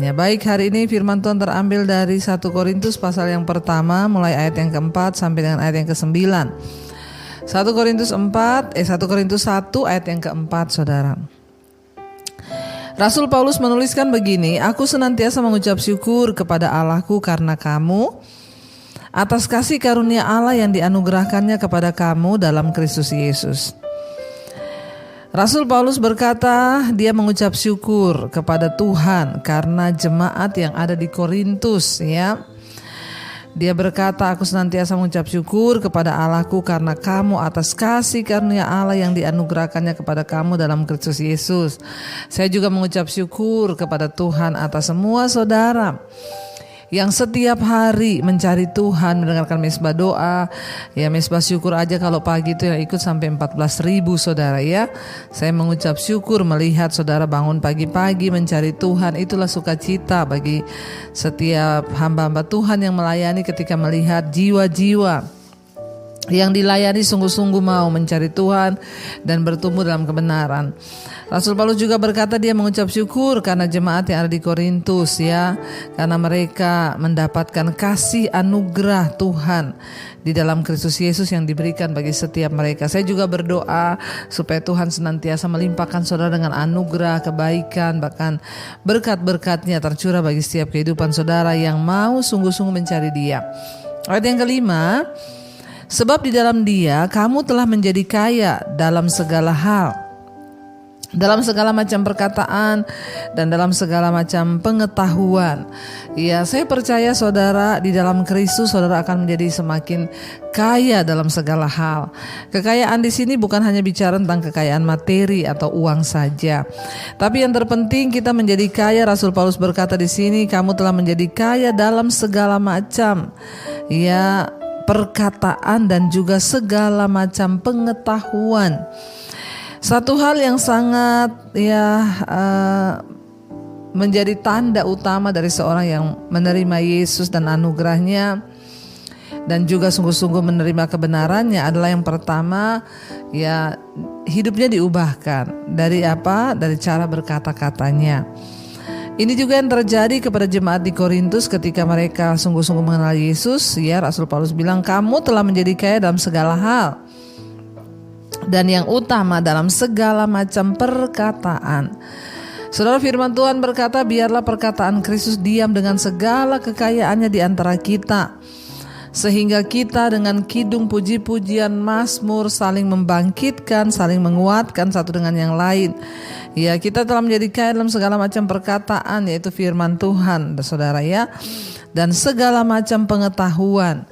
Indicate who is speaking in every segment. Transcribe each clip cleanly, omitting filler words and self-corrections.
Speaker 1: Ya, baik, hari ini firman Tuhan terambil dari 1 Korintus pasal yang pertama mulai ayat yang keempat sampai dengan ayat yang ke-9. 1 Korintus 1 ayat yang keempat, saudara. Rasul Paulus menuliskan begini, "Aku senantiasa mengucap syukur kepada Allahku karena kamu, atas kasih karunia Allah yang dianugerahkannya kepada kamu dalam Kristus Yesus." Rasul Paulus berkata dia mengucap syukur kepada Tuhan karena jemaat yang ada di Korintus, ya. Dia berkata, "Aku senantiasa mengucap syukur kepada Allahku karena kamu atas kasih karunia Allah yang dianugerahkannya kepada kamu dalam Kristus Yesus." Saya juga mengucap syukur kepada Tuhan atas semua saudara yang setiap hari mencari Tuhan, mendengarkan mesbah doa. Ya, mesbah syukur aja kalau pagi itu yang ikut sampai 14.000 saudara, ya. Saya mengucap syukur melihat saudara bangun pagi-pagi mencari Tuhan. Itulah sukacita bagi setiap hamba-hamba Tuhan yang melayani, ketika melihat jiwa-jiwa yang dilayani sungguh-sungguh mau mencari Tuhan dan bertumbuh dalam kebenaran. Rasul Paulus juga berkata dia mengucap syukur karena jemaat yang ada di Korintus, ya, karena mereka mendapatkan kasih anugerah Tuhan di dalam Kristus Yesus yang diberikan bagi setiap mereka. Saya juga berdoa supaya Tuhan senantiasa melimpahkan saudara dengan anugerah, kebaikan, bahkan berkat-berkat-Nya tercurah bagi setiap kehidupan saudara yang mau sungguh-sungguh mencari Dia. Ayat yang kelima, "Sebab di dalam Dia kamu telah menjadi kaya dalam segala hal, dalam segala macam perkataan dan dalam segala macam pengetahuan." Ya, saya percaya saudara di dalam Kristus saudara akan menjadi semakin kaya dalam segala hal. Kekayaan di sini bukan hanya bicara tentang kekayaan materi atau uang saja, tapi yang terpenting kita menjadi kaya. Rasul Paulus berkata di sini, kamu telah menjadi kaya dalam segala macam, ya, perkataan dan juga segala macam pengetahuan. Satu hal yang sangat menjadi tanda utama dari seorang yang menerima Yesus dan anugerahnya dan juga sungguh-sungguh menerima kebenarannya adalah yang pertama, ya, hidupnya diubahkan. Dari apa? Dari cara berkata-katanya. Ini juga yang terjadi kepada jemaat di Korintus ketika mereka sungguh-sungguh mengenal Yesus, ya. Rasul Paulus bilang, kamu telah menjadi kaya dalam segala hal, dan yang utama dalam segala macam perkataan. Saudara, firman Tuhan berkata, biarlah perkataan Kristus diam dengan segala kekayaannya di antara kita, sehingga kita dengan kidung puji-pujian mazmur saling membangkitkan, saling menguatkan satu dengan yang lain. Ya, kita telah menjadi kaya dalam segala macam perkataan, yaitu firman Tuhan, saudara, ya, dan segala macam pengetahuan.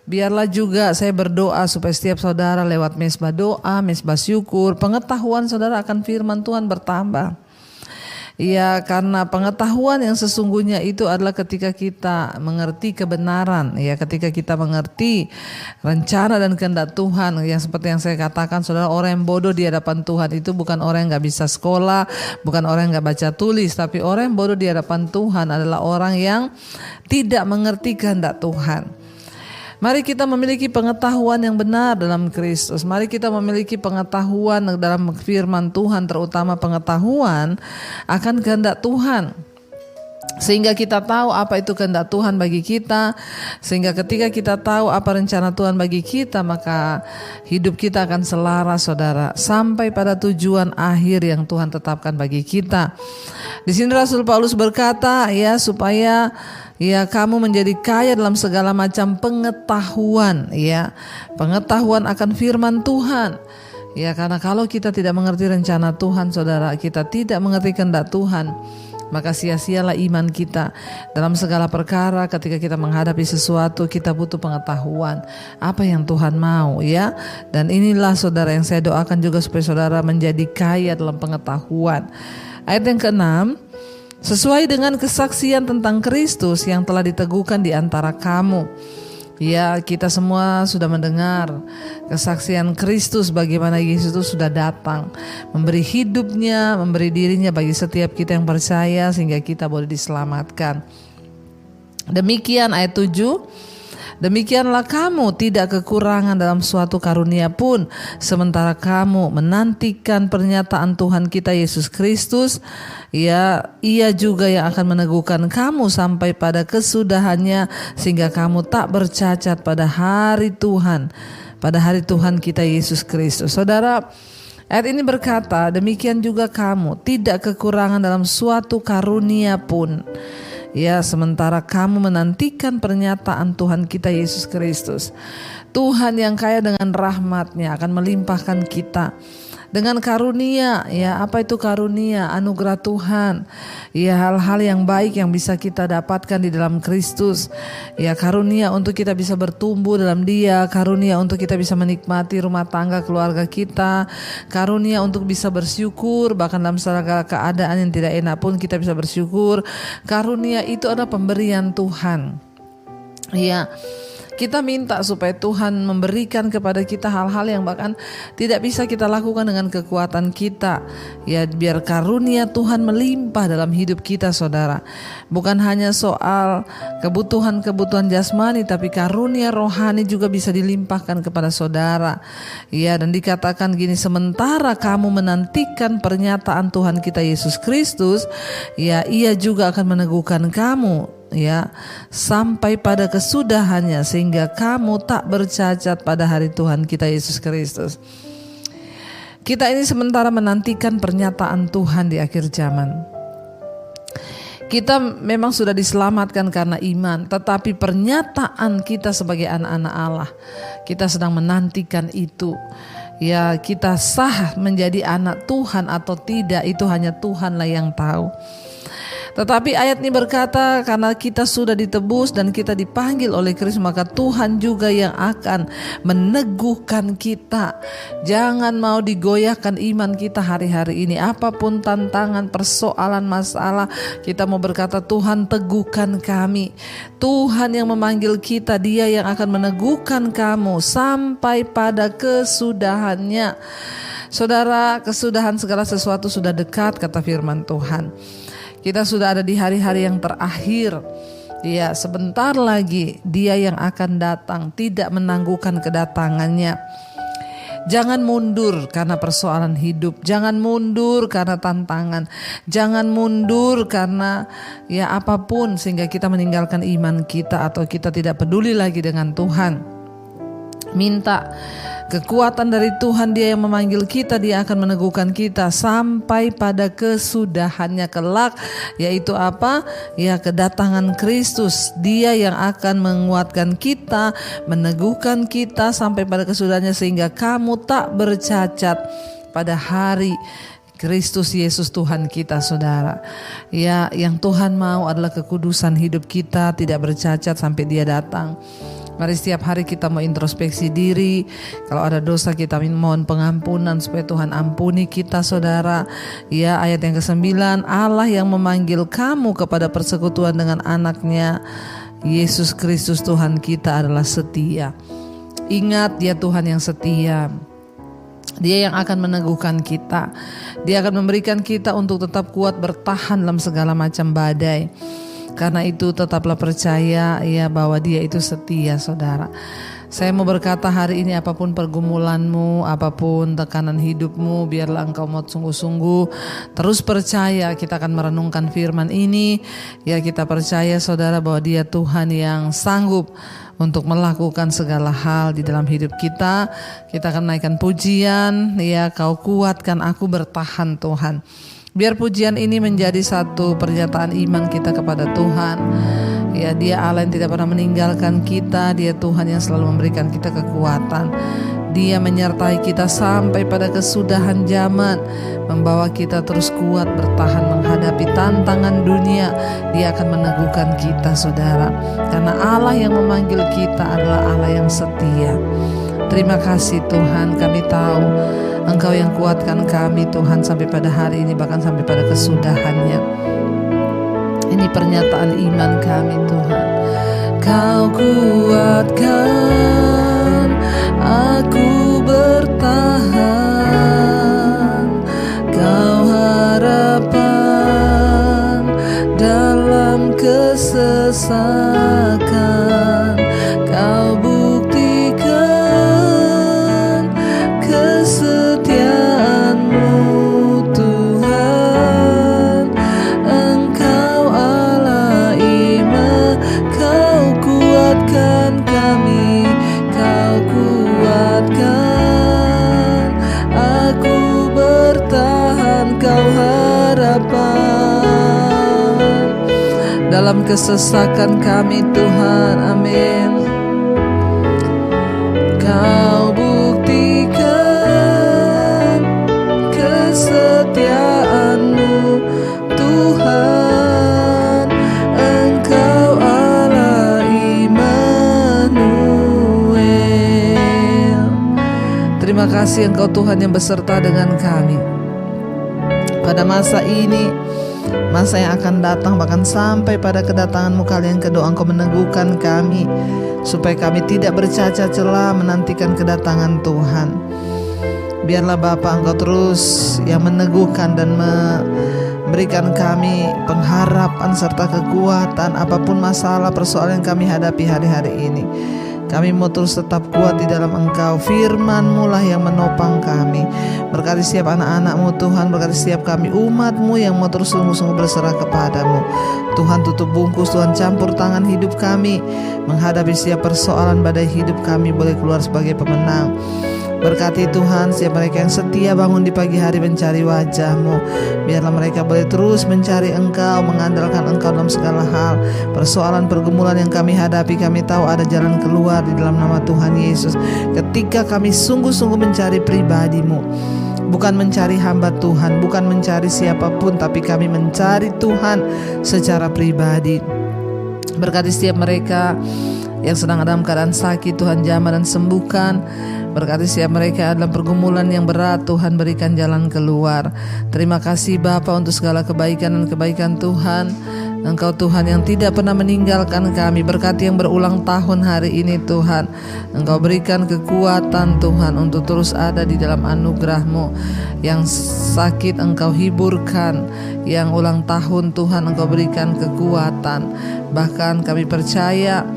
Speaker 1: Biarlah juga saya berdoa supaya setiap saudara lewat mesbah doa, mesbah syukur, pengetahuan saudara akan firman Tuhan bertambah. Ya, karena pengetahuan yang sesungguhnya itu adalah ketika kita mengerti kebenaran, ya, ketika kita mengerti rencana dan kehendak Tuhan. Yang seperti yang saya katakan, saudara, orang yang bodoh di hadapan Tuhan itu bukan orang yang gak bisa sekolah, bukan orang yang gak baca tulis, tapi orang yang bodoh di hadapan Tuhan adalah orang yang tidak mengerti kehendak Tuhan. Mari kita memiliki pengetahuan yang benar dalam Kristus. Mari kita memiliki pengetahuan dalam firman Tuhan, terutama pengetahuan akan kehendak Tuhan, sehingga kita tahu apa itu kehendak Tuhan bagi kita. Sehingga ketika kita tahu apa rencana Tuhan bagi kita, maka hidup kita akan selaras, saudara, sampai pada tujuan akhir yang Tuhan tetapkan bagi kita. Di sini Rasul Paulus berkata, ya, supaya, ya, kamu menjadi kaya dalam segala macam pengetahuan, ya, pengetahuan akan firman Tuhan. Ya, karena kalau kita tidak mengerti rencana Tuhan, saudara, kita tidak mengerti kehendak Tuhan, maka sia-sialah iman kita dalam segala perkara. Ketika kita menghadapi sesuatu, kita butuh pengetahuan apa yang Tuhan mau, ya. Dan inilah, saudara, yang saya doakan juga supaya saudara menjadi kaya dalam pengetahuan. Ayat yang ke-6, sesuai dengan kesaksian tentang Kristus yang telah diteguhkan di antara kamu. Ya, kita semua sudah mendengar kesaksian Kristus, bagaimana Yesus itu sudah datang, memberi hidupnya, memberi dirinya bagi setiap kita yang percaya, sehingga kita boleh diselamatkan. Demikian ayat 7. Demikianlah kamu tidak kekurangan dalam suatu karunia pun, sementara kamu menantikan pernyataan Tuhan kita Yesus Kristus. Ya, Ia juga yang akan meneguhkan kamu sampai pada kesudahannya, sehingga kamu tak bercacat pada hari Tuhan, pada hari Tuhan kita Yesus Kristus. Saudara, ayat ini berkata, demikian juga kamu tidak kekurangan dalam suatu karunia pun. Ya, sementara kamu menantikan pernyataan Tuhan kita Yesus Kristus. Tuhan yang kaya dengan rahmat-Nya akan melimpahkan kita dengan karunia. Ya, apa itu karunia? Anugerah Tuhan. Ya, hal-hal yang baik yang bisa kita dapatkan di dalam Kristus. Ya, karunia untuk kita bisa bertumbuh dalam Dia, karunia untuk kita bisa menikmati rumah tangga keluarga kita, karunia untuk bisa bersyukur bahkan dalam segala keadaan yang tidak enak pun kita bisa bersyukur. Karunia itu adalah pemberian Tuhan. Ya, kita minta supaya Tuhan memberikan kepada kita hal-hal yang bahkan tidak bisa kita lakukan dengan kekuatan kita. Ya, biar karunia Tuhan melimpah dalam hidup kita, saudara. Bukan hanya soal kebutuhan-kebutuhan jasmani, tapi karunia rohani juga bisa dilimpahkan kepada saudara. Ya, dan dikatakan gini, sementara kamu menantikan pernyataan Tuhan kita Yesus Kristus, ya, Ia juga akan meneguhkan kamu, ya, sampai pada kesudahannya, sehingga kamu tak bercacat pada hari Tuhan kita Yesus Kristus. Kita ini sementara menantikan pernyataan Tuhan di akhir zaman. Kita memang sudah diselamatkan karena iman, tetapi pernyataan kita sebagai anak-anak Allah, kita sedang menantikan itu. Ya, kita sah menjadi anak Tuhan atau tidak, itu hanya Tuhanlah yang tahu. Tetapi ayat ini berkata, karena kita sudah ditebus dan kita dipanggil oleh Kristus, maka Tuhan juga yang akan meneguhkan kita. Jangan mau digoyahkan iman kita hari-hari ini. Apapun tantangan, persoalan, masalah, kita mau berkata, Tuhan teguhkan kami. Tuhan yang memanggil kita, Dia yang akan meneguhkan kamu sampai pada kesudahannya. Saudara, kesudahan segala sesuatu sudah dekat, kata firman Tuhan. Kita sudah ada di hari-hari yang terakhir. Ya, sebentar lagi Dia yang akan datang, tidak menangguhkan kedatangannya. Jangan mundur karena persoalan hidup, jangan mundur karena tantangan, jangan mundur karena ya apapun sehingga kita meninggalkan iman kita atau kita tidak peduli lagi dengan Tuhan. Minta kekuatan dari Tuhan, Dia yang memanggil kita, Dia akan meneguhkan kita sampai pada kesudahannya kelak, yaitu apa? Ya, kedatangan Kristus. Dia yang akan menguatkan kita, meneguhkan kita sampai pada kesudahannya, sehingga kamu tak bercacat pada hari Kristus Yesus Tuhan kita, saudara. Ya, yang Tuhan mau adalah kekudusan hidup kita, tidak bercacat sampai Dia datang. Mari setiap hari kita mau introspeksi diri. Kalau ada dosa kita mohon pengampunan supaya Tuhan ampuni kita, saudara. Ya, ayat yang ke-9, Allah yang memanggil kamu kepada persekutuan dengan anaknya Yesus Kristus Tuhan kita adalah setia. Ingat, Dia Tuhan yang setia. Dia yang akan meneguhkan kita. Dia akan memberikan kita untuk tetap kuat bertahan dalam segala macam badai. Karena itu tetaplah percaya ya bahwa Dia itu setia, saudara. Saya mau berkata hari ini, apapun pergumulanmu, apapun tekanan hidupmu, biarlah engkau mau sungguh-sungguh terus percaya. Kita akan merenungkan firman ini. Ya, kita percaya, saudara, bahwa Dia Tuhan yang sanggup untuk melakukan segala hal di dalam hidup kita. Kita akan naikkan pujian, ya, Kau kuatkan aku bertahan, Tuhan. Biar pujian ini menjadi satu pernyataan iman kita kepada Tuhan. Ya, Dia Allah yang tidak pernah meninggalkan kita. Dia Tuhan yang selalu memberikan kita kekuatan. Dia menyertai kita sampai pada kesudahan zaman, membawa kita terus kuat bertahan menghadapi tantangan dunia. Dia akan meneguhkan kita, saudara. Karena Allah yang memanggil kita adalah Allah yang setia. Terima kasih Tuhan, kami tahu Engkau yang kuatkan kami, Tuhan, sampai pada hari ini, bahkan sampai pada kesudahannya. Ini pernyataan iman kami, Tuhan. Kau kuatkan aku bertahan, Kau harapan dalam kesesakan, dalam kesesakan kami Tuhan. Amin. Kau buktikan kesetiaan-Mu Tuhan, Engkau Allah Immanuel. Terima kasih Engkau Tuhan yang beserta dengan kami pada masa ini, masa yang akan datang, bahkan sampai pada kedatangan-Mu kali yang kedua. Engkau meneguhkan kami supaya kami tidak bercacat celah menantikan kedatangan Tuhan. Biarlah Bapa Engkau terus yang meneguhkan dan memberikan kami pengharapan serta kekuatan apapun masalah persoalan yang kami hadapi hari-hari ini. Kami mau terus tetap kuat di dalam Engkau. Firman-Mu lah yang menopang kami. Berkati setiap anak-anak-Mu Tuhan, berkati setiap kami umat-Mu yang mau terus sungguh-sungguh berserah kepadamu. Tuhan, tutup bungkus, Tuhan campur tangan hidup kami menghadapi setiap persoalan badai hidup kami boleh keluar sebagai pemenang. Berkati Tuhan setiap mereka yang setia bangun di pagi hari mencari wajah-Mu. Biarlah mereka boleh terus mencari Engkau, mengandalkan Engkau dalam segala hal. Persoalan pergumulan yang kami hadapi, kami tahu ada jalan keluar di dalam nama Tuhan Yesus. Ketika kami sungguh-sungguh mencari pribadi-Mu, bukan mencari hamba Tuhan, bukan mencari siapapun, tapi kami mencari Tuhan secara pribadi. Berkati setiap mereka yang sedang dalam keadaan sakit, Tuhan jamah dan sembuhkan. Berkati setiap mereka dalam pergumulan yang berat, Tuhan berikan jalan keluar. Terima kasih Bapa untuk segala kebaikan dan kebaikan Tuhan. Engkau Tuhan yang tidak pernah meninggalkan kami. Berkati yang berulang tahun hari ini Tuhan, Engkau berikan kekuatan Tuhan untuk terus ada di dalam anugerah-Mu. Yang sakit Engkau hiburkan, yang ulang tahun Tuhan Engkau berikan kekuatan. Bahkan kami percaya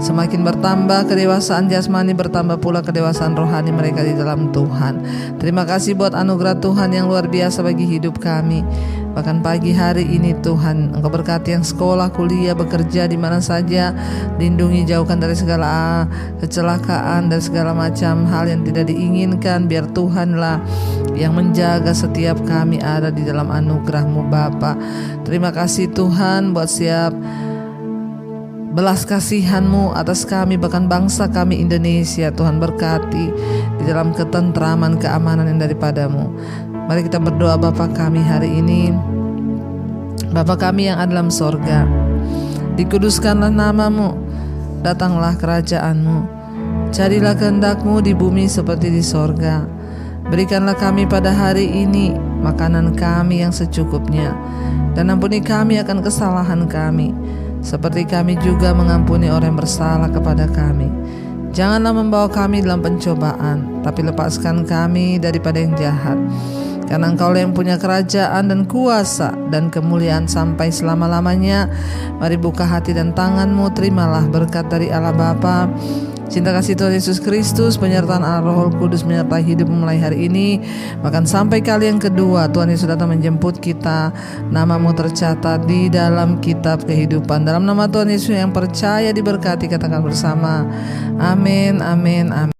Speaker 1: semakin bertambah kedewasaan jasmani, bertambah pula kedewasaan rohani mereka di dalam Tuhan. Terima kasih buat anugerah Tuhan yang luar biasa bagi hidup kami. Bahkan pagi hari ini Tuhan, Engkau berkati yang sekolah, kuliah, bekerja di mana saja. Lindungi, jauhkan dari segala kecelakaan dan segala macam hal yang tidak diinginkan. Biar Tuhanlah yang menjaga setiap kami ada di dalam anugerah-Mu Bapa. Terima kasih Tuhan buat setiap belas kasihan-Mu atas kami, bahkan bangsa kami Indonesia. Tuhan berkati di dalam ketentraman, keamanan yang daripada-Mu. Mari kita berdoa. Bapa kami hari ini, Bapa kami yang ada dalam sorga, dikuduskanlah nama-Mu, datanglah kerajaan-Mu, jadilah kehendak-Mu di bumi seperti di sorga. Berikanlah kami pada hari ini makanan kami yang secukupnya, dan ampuni kami akan kesalahan kami, seperti kami juga mengampuni orang yang bersalah kepada kami. Janganlah membawa kami dalam pencobaan, tapi lepaskan kami daripada yang jahat. Karena Engkau yang punya kerajaan dan kuasa dan kemuliaan sampai selama-lamanya. Mari buka hati dan tangan-Mu, terimalah berkat dari Allah Bapa, cinta kasih Tuhan Yesus Kristus, penyertaan Allah Roh Kudus menyertai hidup mulai hari ini, bahkan sampai kali yang kedua Tuhan Yesus datang menjemput kita. Nama-Mu tercatat di dalam kitab kehidupan. Dalam nama Tuhan Yesus yang percaya diberkati, katakan bersama, amin, amin, amin.